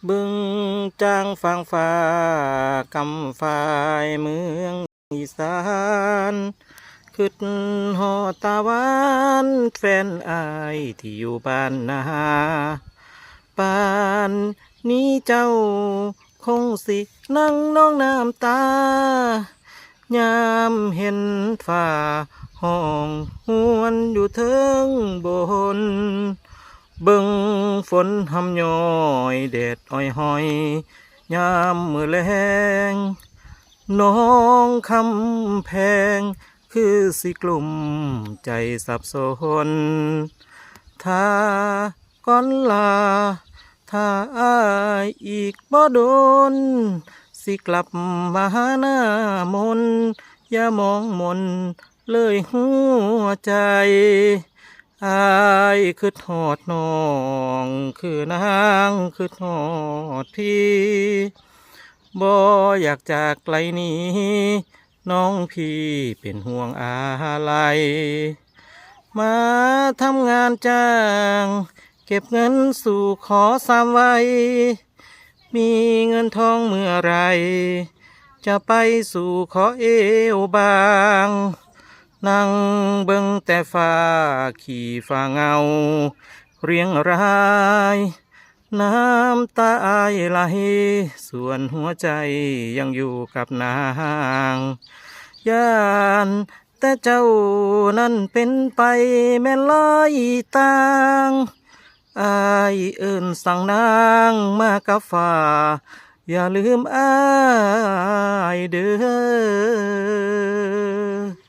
บึงจางฟางฟ้ากำฝ่ายเมืองอีสานขึ้นหอตาหวานแฟนอายที่อยู่บ้านนาป่านนี้เจ้าคงสินั่งน้องน้ำตายามเห็นฝ่าห้องหวนอยู่เทิงบน เบิ่งฝนหำย้อยแดดอ้อยหอยยามมือแลงน้องคำแพงคือสิกลุ่มใจสับสนถ้าก่อนลาถ้าอายอีกบ่โดนสิกลับมาหาหน้ามนอย่ามองมนเลยหัวใจอายคือทอดน้องคือนางคือทอดพี่บ่อยากจากไกลนี้น้องพี่เป็นห่วงอะไรมาทำงานจ้างเก็บเงินสู่ขอ3 ไว้มีเงินทองเมื่อไรจะไปสู่ขอเอวบางนั่งเบิ่งแต่ฟ้าขี่ฟ้าเงาเรียงรายน้ำตาอายไหลส่วนหัวใจยังอยู่กับนางย่านแต่เจ้านั้นเป็นไปแม่นลอยต่างอายเอิ้นสั่งนางมากับฟ้าอย่าลืมอายเด้อ